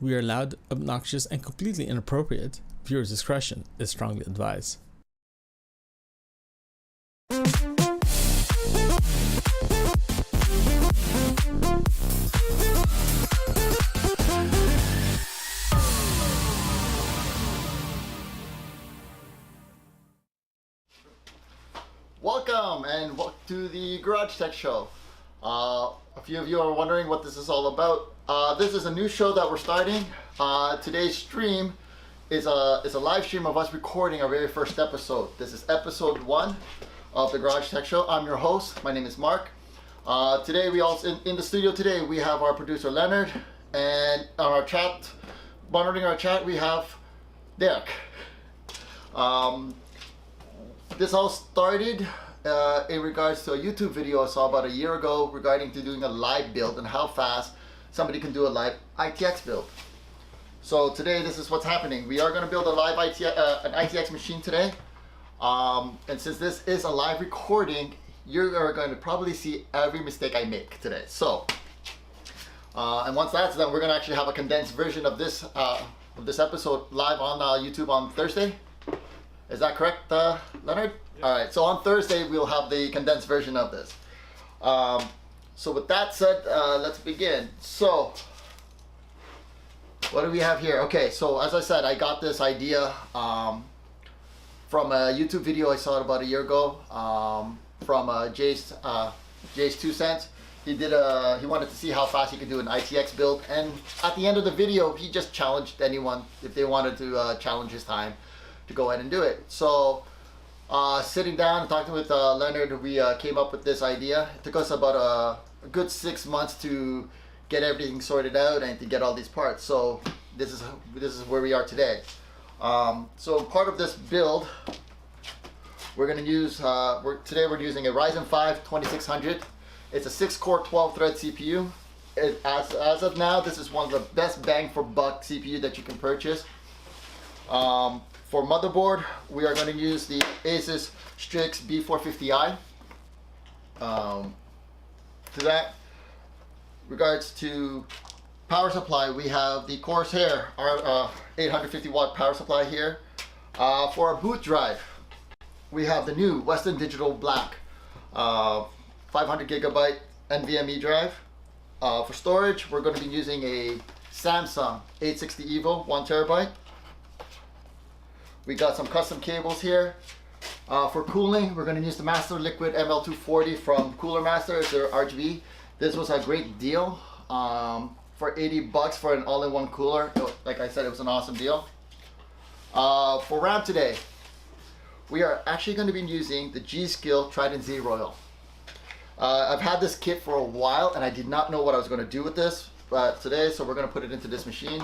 We are loud, obnoxious, and completely inappropriate. Viewer's discretion is strongly advised. Welcome and welcome to the Garage Tech Show. A few of you are wondering what this is all about. This is a new show that we're starting. Today's stream is a live stream of us recording our very first episode. This is episode 1 of the Garage Tech Show. I'm your host. My name is Mark. Today we also in the studio today we have our producer Leonard, and on our chat, monitoring our chat, we have Derek. This all started in regards to a YouTube video I saw about a year ago regarding to doing a live build and how fast somebody can do a live ITX build. So today this is what's happening. We are going to build a live an ITX machine today. And since this is a live recording, you are going to probably see every mistake I make today. So, and once that's done, we're going to actually have a condensed version of this episode live on YouTube on Thursday. Is that correct, Leonard? Yep. All right, so on Thursday, we'll have the condensed version of this. So with that said, let's begin. So, what do we have here? Okay, so as I said, I got this idea from a YouTube video I saw about a year ago from Jay's 2 cents. He wanted to see how fast he could do an ITX build, and at the end of the video, he just challenged anyone if they wanted to challenge his time to go ahead and do it. So sitting down and talking with Leonard, we came up with this idea. It took us about a good 6 months to get everything sorted out and to get all these parts. So this is where we are today. So part of this build, we're going to use today we're using a Ryzen 5 2600. It's a 6-core 12-thread CPU. As of now, this is one of the best bang for buck CPU that you can purchase. For motherboard, we are going to use the Asus Strix B450i. To that, regards to power supply, we have the Corsair, our 850 watt power supply here. For our boot drive, we have the new Western Digital Black 500 gigabyte NVMe drive. For storage, we're going to be using a Samsung 860 EVO 1 terabyte. We got some custom cables here. For cooling, we're going to use the Master Liquid ML240 from Cooler Master. It's their RGB. This was a great deal for $80 for an all-in-one cooler. Like I said, it was an awesome deal. For RAM today, we are actually going to be using the G-Skill Trident Z Royal. I've had this kit for a while and I did not know what I was going to do with this today, so we're going to put it into this machine.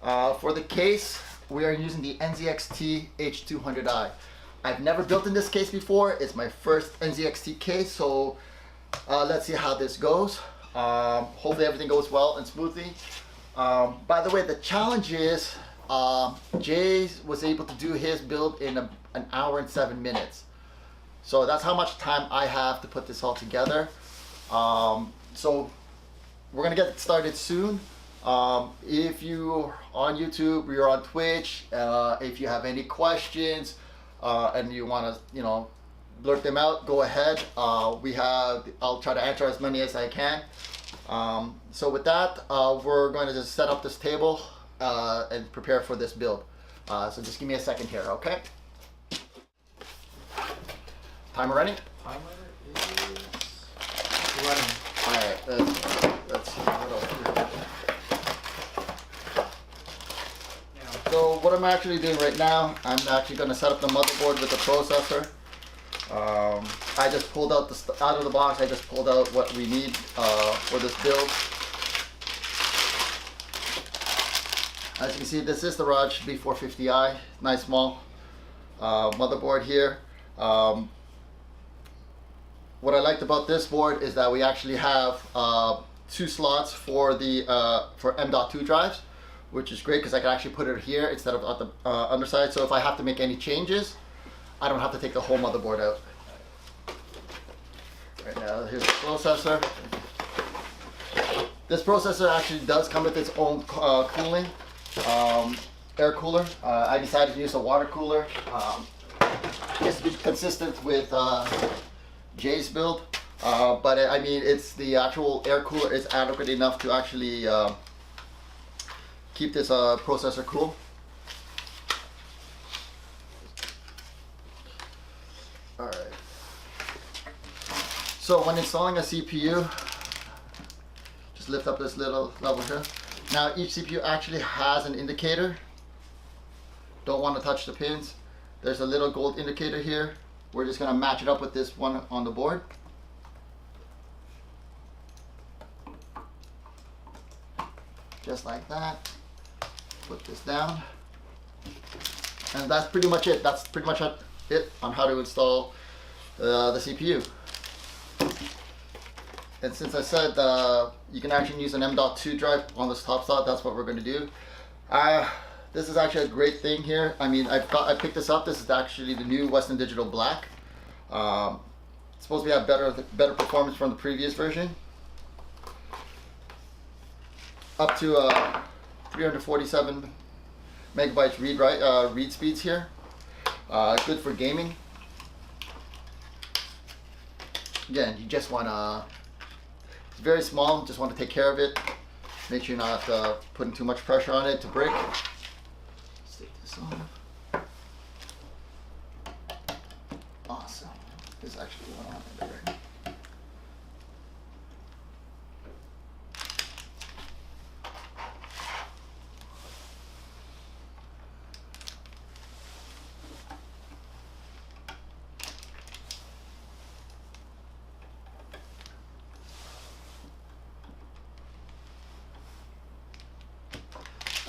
For the case, we are using the NZXT H200i. I've never built in this case before. It's my first NZXT case, so let's see how this goes. Hopefully everything goes well and smoothly. By the way, the challenge is Jay was able to do his build in an hour and 7 minutes. So that's how much time I have to put this all together. So we're gonna get started soon. If you're on YouTube or you're on Twitch, if you have any questions and you want to, blurt them out, go ahead. I'll try to answer as many as I can. So with that, we're going to just set up this table and prepare for this build. So just give me a second here, okay? Timer running? Timer is running. All right, let's see what else we have. So what I'm actually doing right now, I'm actually going to set up the motherboard with the processor. I just pulled out out of the box. I just pulled out what we need for this build. As you can see, this is the ROG B450i, nice small motherboard here. What I liked about this board is that we actually have 2 slots for the for M.2 drives, which is great because I can actually put it here instead of at the underside. So if I have to make any changes, I don't have to take the whole motherboard out. Right now, here's the processor. This processor actually does come with its own cooling, air cooler. I decided to use a water cooler just to be consistent with Jay's build. But I mean, it's the actual air cooler is adequate enough to actually keep this processor cool. Alright. So when installing a CPU, just lift up this little level here. Now each CPU actually has an indicator. Don't want to touch the pins. There's a little gold indicator here. We're just going to match it up with this one on the board. Just like that. Put this down. And that's pretty much it. That's pretty much it on how to install the CPU. And since I said you can actually use an M.2 drive on this top slot, that's what we're going to do. This is actually a great thing here. I mean, I picked this up. This is actually the new Western Digital Black. It's supposed to have better performance from the previous version. Up to 347 megabytes read speeds here. Good for gaming. Again, you just want to, it's very small, just want to take care of it. Make sure you're not putting too much pressure on it to break. Let's take this off. Awesome. This is actually one on there.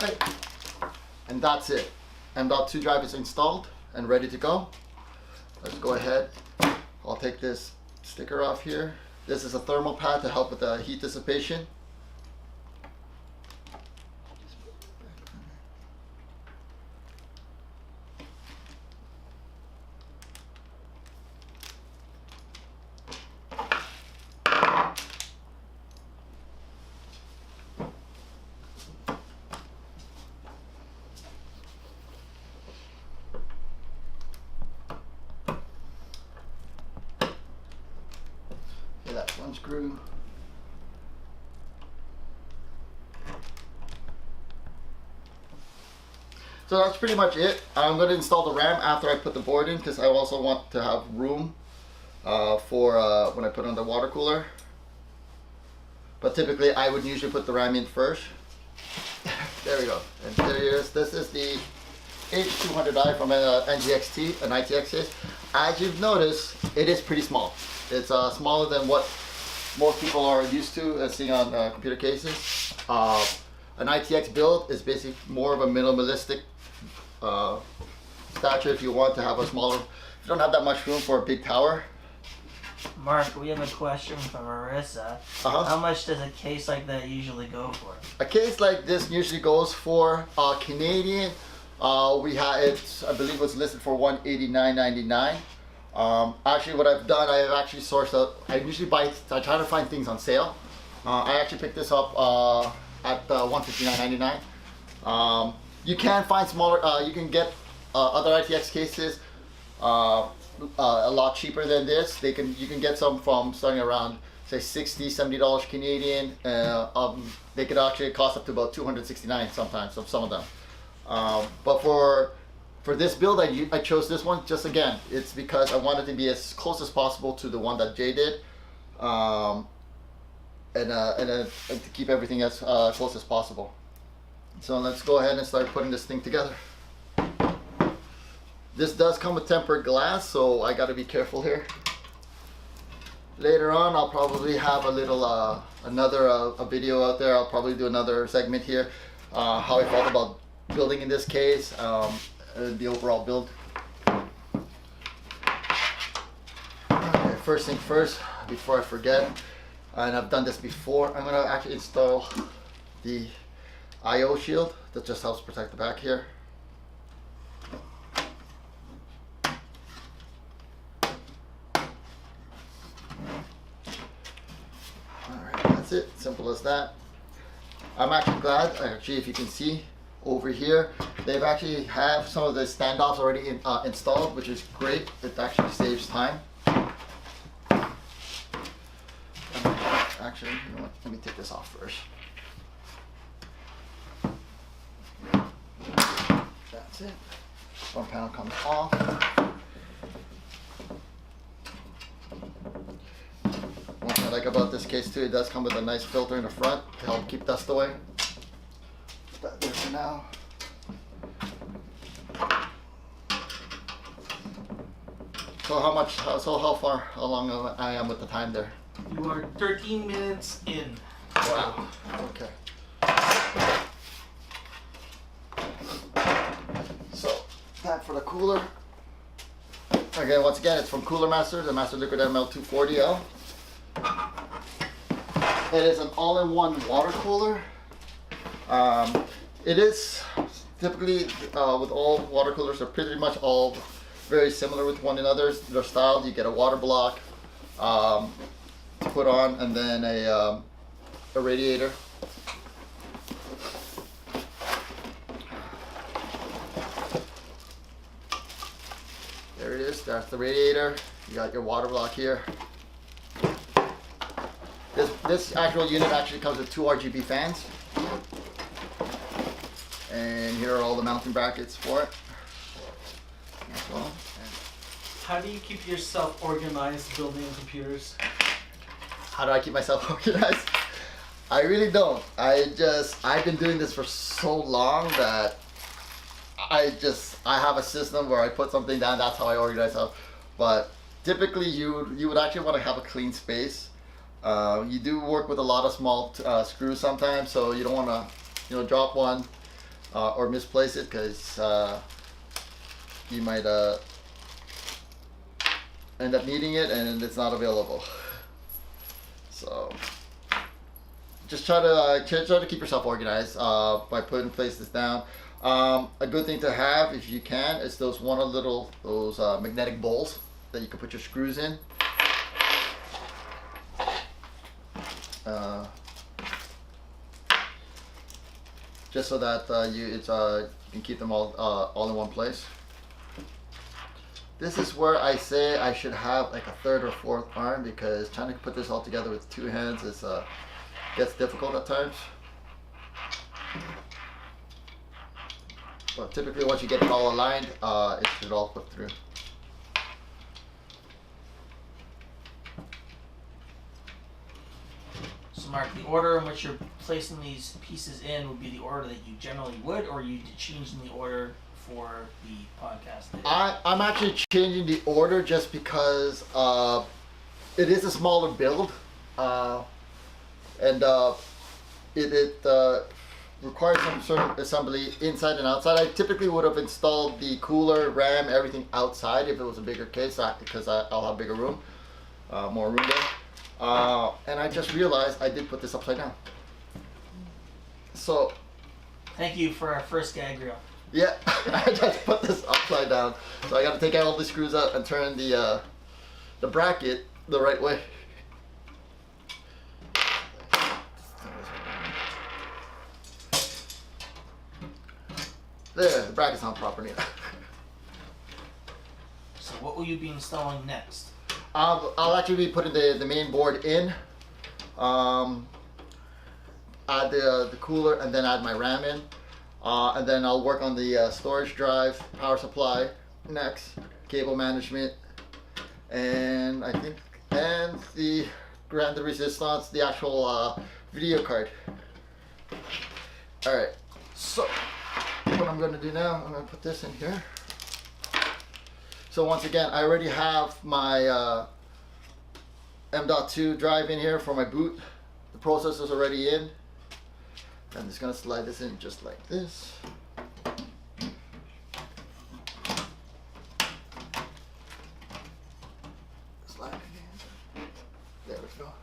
Right. And that's it. M.2 drive is installed and ready to go. Let's go ahead. I'll take this sticker off here. This is a thermal pad to help with the heat dissipation. That's one screw. So that's pretty much it. I'm going to install the RAM after I put the board in, because I also want to have room for when I put on the water cooler. But typically I would usually put the RAM in first. There we go. And there it is. This is the H200i from NGXT, an ITX case. As you've noticed, it is pretty small. It's smaller than what most people are used to seeing on computer cases. An ITX build is basically more of a minimalistic stature if you want to have a smaller, if you don't have that much room for a big tower. Mark, we have a question from Marissa. How much does a case like that usually go for? A case like this usually goes for Canadian. We had it, I believe it was listed for $189.99. Actually, what I've done, I have actually sourced out. I usually I try to find things on sale. I actually picked this up at $159.99. You can find smaller. You can get other ITX cases a lot cheaper than this. You can get some from starting around say $60, $70 Canadian. They could actually cost up to about $269 sometimes of some of them. But for this build, I chose this one just again. It's because I wanted to be as close as possible to the one that Jay did, and to keep everything as close as possible. So let's go ahead and start putting this thing together. This does come with tempered glass, so I got to be careful here. Later on, I'll probably have a little a video out there. I'll probably do another segment here, how I felt about building in this case. The overall build. Okay, first thing first, before I forget, and I've done this before, I'm going to actually install the I/O shield that just helps protect the back here. Alright, that's it. Simple as that. I'm actually glad, if you can see over here, they've actually have some of the standoffs already installed, which is great. It actually saves time. Actually, you know what? Let me take this off first. That's it. One panel comes off. One thing I like about this case too, it does come with a nice filter in the front to help keep dust away. Put that there for now. So how long I am with the time there? You are 13 minutes in. Wow. Okay. So, that for the cooler. Again, once again, it's from Cooler Master, the Master Liquid ML240L. It is an all-in-one water cooler. It is typically, with all water coolers, they're pretty much all very similar with one another. Their style, you get a water block to put on, and then a radiator. There it is, that's the radiator. You got your water block here. This actual unit actually comes with 2 RGB fans. And here are all the mounting brackets for it as well. How do you keep yourself organized building computers? How do I keep myself organized? I really don't. I've been doing this for so long that I have a system where I put something down, that's how I organize myself. But typically you would actually want to have a clean space. You do work with a lot of small screws sometimes, so you don't want to drop one or misplace it, because you might end up needing it and it's not available. So just try to keep yourself organized by putting places down. A good thing to have, if you can, is those magnetic bowls that you can put your screws in. Just so that you can keep them all in one place. This is where I say I should have like a third or fourth arm, because trying to put this all together with 2 hands gets difficult at times. But typically once you get it all aligned, it should all put through. So Mark, the order in which you're placing these pieces in would be the order that you generally would, or you changing the order for the podcast today? I'm actually changing the order just because it is a smaller build, and it requires some sort of assembly inside and outside. I typically would have installed the cooler, RAM, everything outside if it was a bigger case, because I'll have bigger room, more room there. And I just realized I did put this upside down. So. Thank you for our first gag reel. Yeah, I just put this upside down. So I got to take out all the screws out and turn the bracket the right way. There, the bracket's not proper yet. So what will you be installing next? I'll actually be putting the main board in, add the cooler, and then add my RAM in. And then I'll work on the storage drive, power supply next, cable management, and the grande resistance, the actual video card. All right, so what I'm gonna do now, I'm gonna put this in here. So once again, I already have my M.2 drive in here for my boot. The processor's already in. I'm just gonna slide this in just like this. Slide it in. There we go.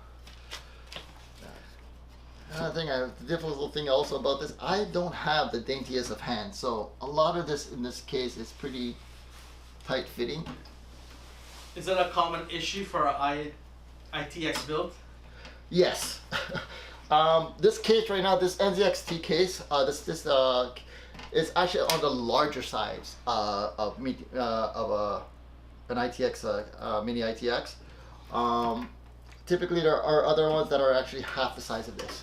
The difficult thing also about this, I don't have the daintiest of hands, so a lot of this in this case is pretty tight fitting. Is that a common issue for an ITX build? Yes. This case right now, this NZXT case, this is actually on the larger size of an ITX, mini ITX. Typically, there are other ones that are actually half the size of this.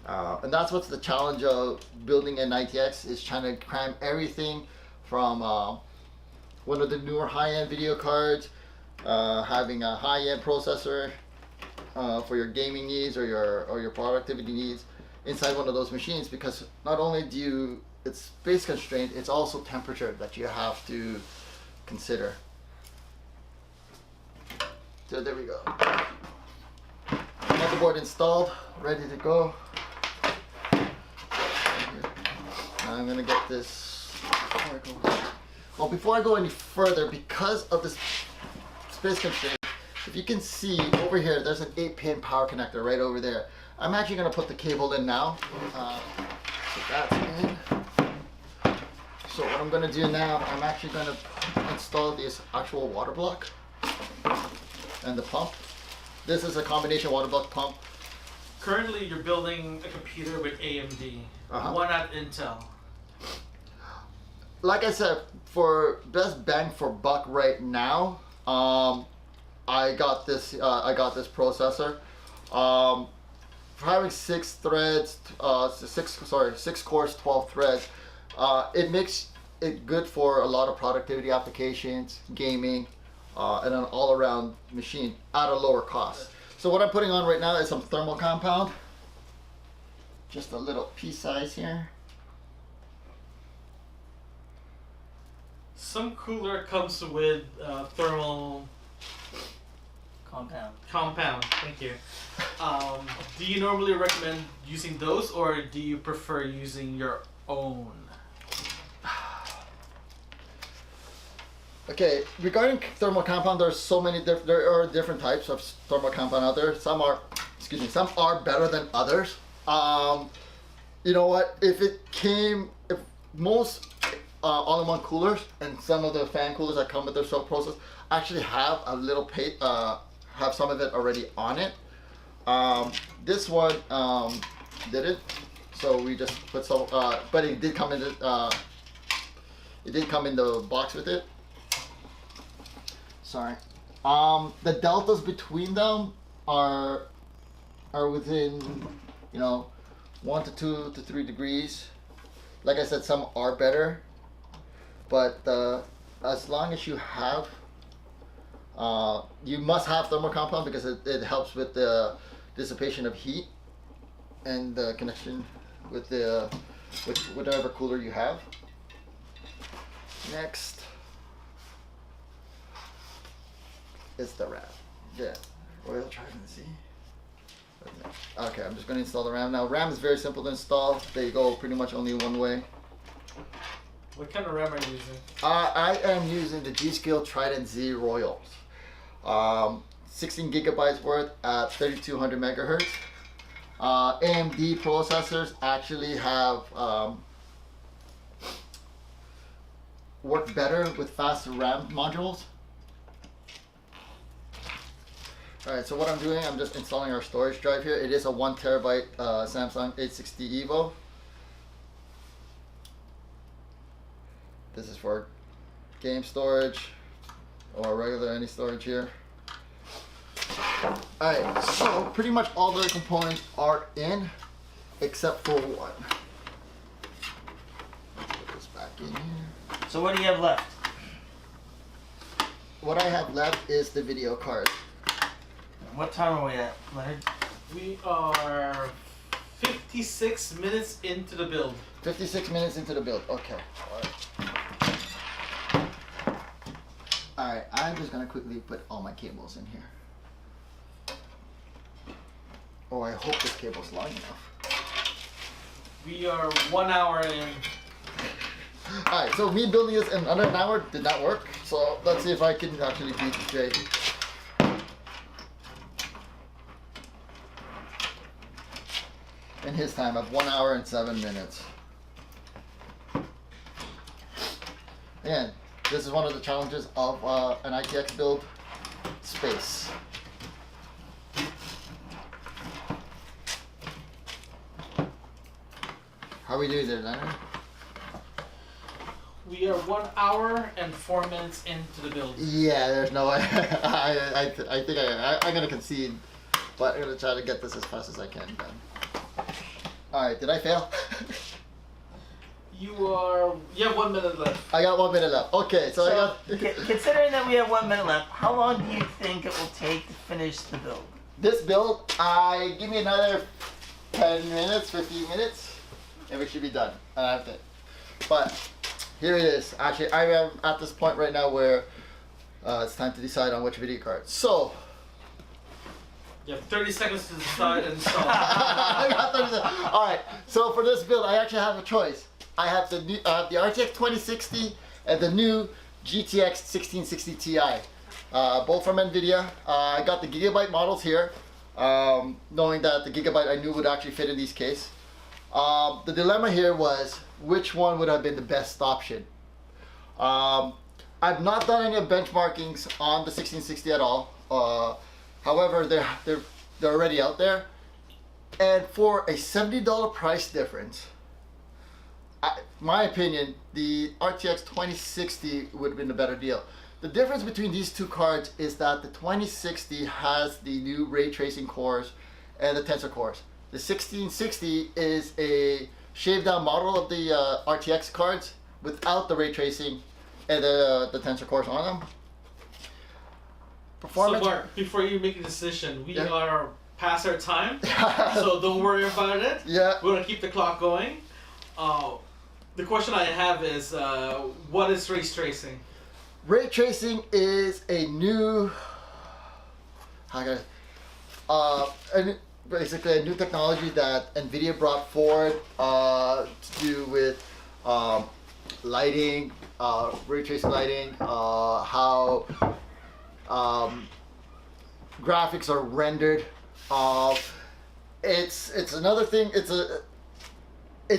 And that's what's the challenge of building an ITX, is trying to cram everything from one of the newer high-end video cards, having a high-end processor for your gaming needs or your productivity needs inside one of those machines, because not only it's space constrained, it's also temperature that you have to consider. So there we go. Motherboard installed, ready to go. I'm gonna get this before I go. Well, before I go any further, because of this space constraint, if you can see over here, there's an 8-pin power connector right over there. I'm actually gonna put the cable in now. So that's in. So what I'm gonna do now, I'm actually gonna install this actual water block and the pump. This is a combination water block pump. Currently, you're building a computer with AMD. Why not Intel? Like I said, for best bang for buck right now, I got this processor. For having 6 threads, 6 cores, 12 threads, it makes it good for a lot of productivity applications, gaming, and an all-around machine at a lower cost. So what I'm putting on right now is some thermal compound. Just a little pea size here. Some cooler comes with thermal compound. Thank you. Do you normally recommend using those, or do you prefer using your own? Okay, regarding thermal compound, there are different types of thermal compound out there. Some are better than others. You know what? If most all-in-one coolers and some of the fan coolers that come with their soap process actually have a little have some of it already on it. This one didn't, so we just put some. But it did come in the box with it. Sorry. The deltas between them are within, 1 to 2 to 3 degrees. Like I said, some are better, but as long as you have, you must have thermal compound, because it helps with the dissipation of heat and the connection with whatever cooler you have. Next is the RAM. Yeah, oil driving the C. Okay, I'm just going to install the RAM now. RAM is very simple to install. They go pretty much only one way. What kind of RAM are you using? I am using the G-Skill Trident Z Royals. 16 gigabytes worth at 3200 megahertz. AMD processors actually have work better with faster RAM modules. Alright, so what I'm doing, I'm just installing our storage drive here. It is a 1 terabyte Samsung 860 EVO. This is for game storage or regular any storage here. Alright, so pretty much all the components are in except for one. Put this back in here. So what do you have left? What I have left is the video card. What time are we at, Leonard? We are 56 minutes into the build. 56 minutes into the build. Okay. Alright, I'm just going to quickly put all my cables in here. Oh, I hope this cable's long enough. We are 1 hour in. Alright, so me building this in under an hour did not work. So let's see if I can actually beat Jay. In his time of 1 hour and 7 minutes. And this is one of the challenges of an ITX build: space. How are we doing there, Leonard? We are 1 hour and 4 minutes into the build. Yeah, there's no way. I think I'm gonna concede, but I'm gonna try to get this as fast as I can. Then. All right, did I fail? You have 1 minute left. I got 1 minute left. Okay, so I got. Considering that we have 1 minute left, how long do you think it will take to finish the build? This build, give me another 10 minutes, 15 minutes, and we should be done. And I have to. But here it is. Actually, I am at this point right now where it's time to decide on which video card. So. You have 30 seconds to decide and stop. I got 30 seconds. All right. So for this build, I actually have a choice. I have the new, the RTX 2060 and the new GTX 1660 Ti. Both from NVIDIA. I got the Gigabyte models here, knowing that the Gigabyte I knew would actually fit in these cases. The dilemma here was which one would have been the best option. I've not done any benchmarkings on the 1660 at all. However, they're already out there, and for a $70 price difference, my opinion, the RTX 2060 would have been a better deal. The difference between these two cards is that the 2060 has the new ray tracing cores and the tensor cores. The 1660 is a shaved down model of the RTX cards without the ray tracing and the tensor cores on them. Performance. So Mark, before you make a decision, we are past our time, so don't worry about it. Yeah. We're gonna keep the clock going. The question I have is, what is ray tracing? Ray tracing is a new, basically a new technology that NVIDIA brought forward to do with lighting, ray tracing lighting, how graphics are rendered. It's another thing. It's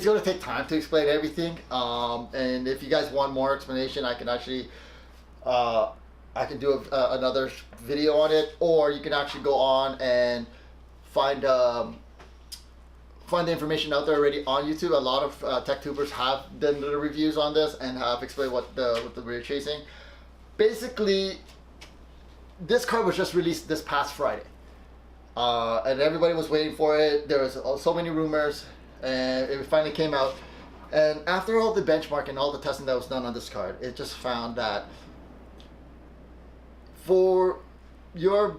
going to take time to explain everything. And if you guys want more explanation, I can actually I can do another video on it, or you can actually go on and find the information out there already on YouTube. A lot of tech tubers have done the reviews on this and have explained what the ray tracing. Basically, this card was just released this past Friday, and everybody was waiting for it. There was so many rumors, and it finally came out. And after all the benchmark and all the testing that was done on this card, it just found that for your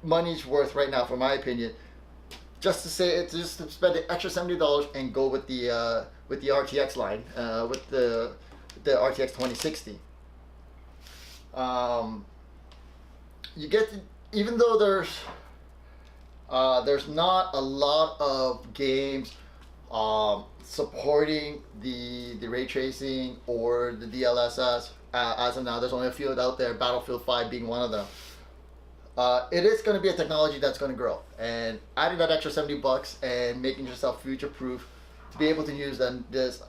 money's worth right now, for my opinion, just to spend the extra $70 and go with the RTX line, with the RTX 2060. You get to, even though there's not a lot of games supporting the ray tracing or the DLSS as of now. There's only a few out there, Battlefield 5 being one of them. It is going to be a technology that's going to grow, and adding that extra $70 and making yourself future proof to be able to use this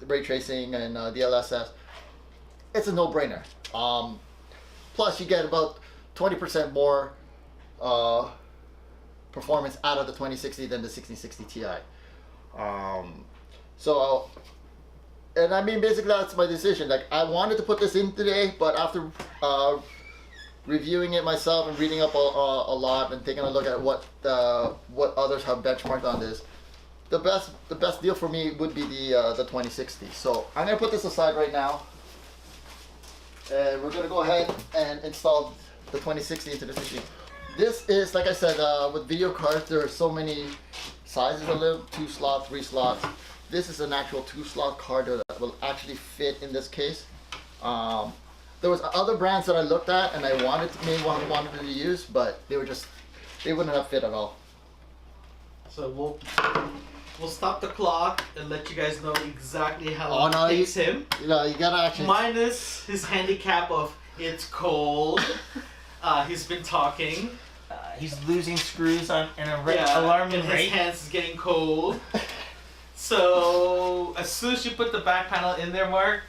ray tracing and DLSS, it's a no-brainer. Plus you get about 20% more performance out of the 2060 than the 1660 Ti. And I mean, basically that's my decision. Like, I wanted to put this in today, but after reviewing it myself and reading up a lot and taking a look at what others have benchmarked on this, the best deal for me would be the 2060. So I'm gonna put this aside right now, and we're gonna go ahead and install the 2060 into this machine. This is, like I said, with video cards, there are so many sizes of them: 2 slots, 3 slots. This is an actual 2-slot card that will actually fit in this case. There was other brands that I looked at and I wanted to use, but they wouldn't have fit at all. So we'll stop the clock and let you guys know exactly how long it takes him. You gotta actually. Minus his handicap of it's cold. He's been talking. He's losing screws on an alarming and rate. his hands is getting cold. So as soon as you put the back panel in there, Mark,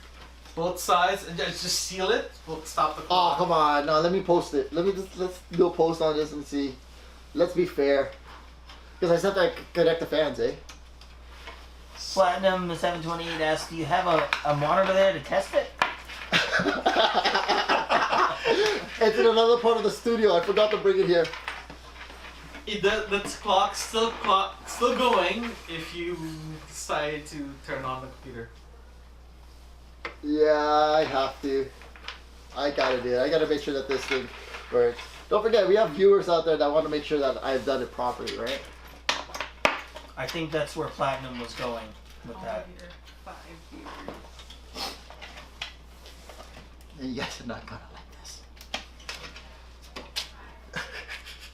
both sides, and just seal it, we'll stop the clock. Oh, come on. No, let me post it. Let's do a post on this and see. Let's be fair. Because I said I connect the fans, eh? Platinum 728 asks, do you have a monitor there to test it? It's in another part of the studio. I forgot to bring it here. The clock's still going if you decide to turn on the computer. Yeah, I have to. I gotta do it. I gotta make sure that this thing works. Don't forget, we have viewers out there that want to make sure that I've done it properly, right? I think that's where Platinum was going with that. 5 viewers. And you guys are not gonna like this.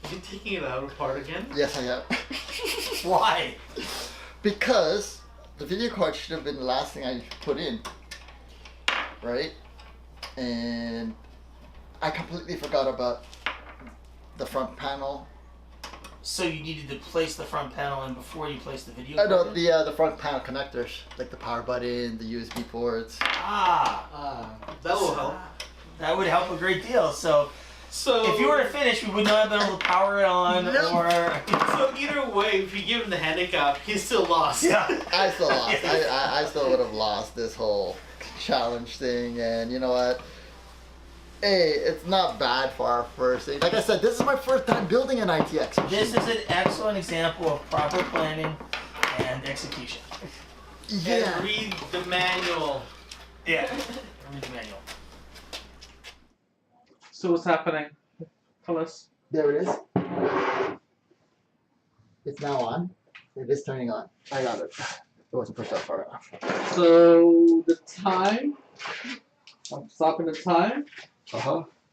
Are you taking it out apart again? Yes, I am. Why? Because the video card should have been the last thing I put in, right? And I completely forgot about the front panel. So you needed to place the front panel in before you placed the video I know card in? the front panel connectors, like the power button, the USB ports. That will help. That would help a great deal. So So if you were to finish, we would not have been able to power it on, or So either way, if you give him the handicap, he's still lost. yeah. I still lost. I still would have lost this whole challenge thing, and you know what? Hey, it's not bad for our first thing. Like I said, this is my first time building an ITX machine. This is an excellent example of proper planning and execution. And read the manual. Yeah. Read the manual. So what's happening? Tell us. There it is. It's now on. It is turning on. I got it. It wasn't pushed up far enough. So the time. I'm stopping the time.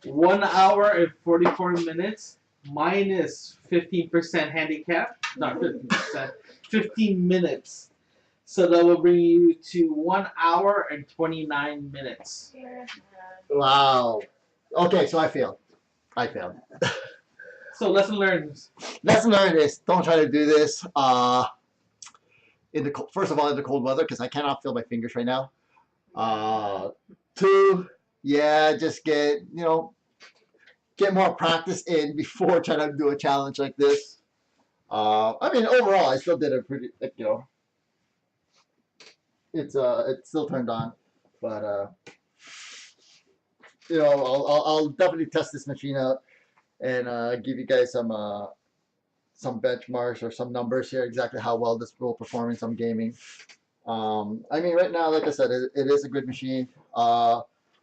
1 hour and 44 minutes minus 15% handicap. Not 15%. 15 minutes. So that will bring you to 1 hour and 29 minutes. Wow. Okay, so I failed. So lesson learned. Lesson learned is don't try to do this first of all in the cold weather, because I cannot feel my fingers right now. 2, yeah, just get more practice in before trying to do a challenge like this. I mean, overall, I still did a pretty, it's still turned on, but I'll definitely test this machine out and give you guys some benchmarks or some numbers here, exactly how well this will perform in some gaming. I mean, right now, like I said, it is a good machine.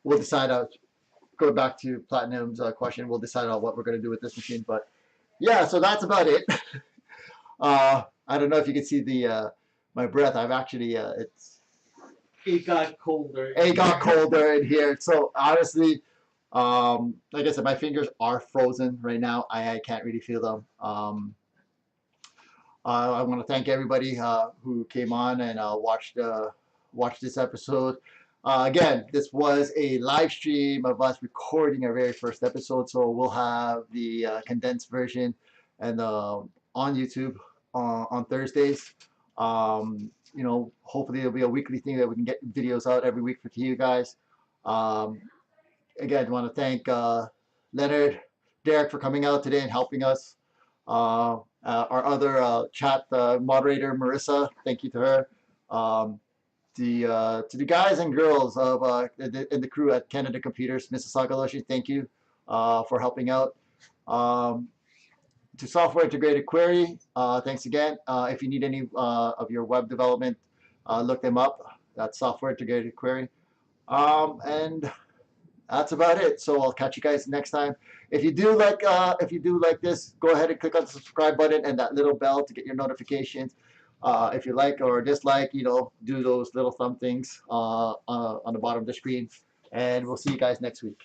We'll decide out. Go back to Platinum's question. We'll decide on what we're going to do with this machine. But yeah, so that's about it. I don't know if you can see my breath. I've actually It got colder. It got colder in here. So honestly, like I said, my fingers are frozen right now. I can't really feel them. I want to thank everybody who came on and watched this episode. Again, this was a live stream of us recording our very first episode, so we'll have the condensed version and on YouTube on Thursdays. Hopefully it'll be a weekly thing that we can get videos out every week for you guys. Again, I want to thank Leonard, Derek for coming out today and helping us. Our other chat moderator, Marissa, thank you to her. To the guys and girls of in the crew at Canada Computers, Mississauga Loshi, thank you for helping out. To Software Integrated Query, thanks again. If you need any of your web development, look them up. That's Software Integrated Query. And that's about it. So I'll catch you guys next time. If you do like this, go ahead and click on the subscribe button and that little bell to get your notifications. If you like or dislike, do those little thumb things on the bottom of the screen. And we'll see you guys next week.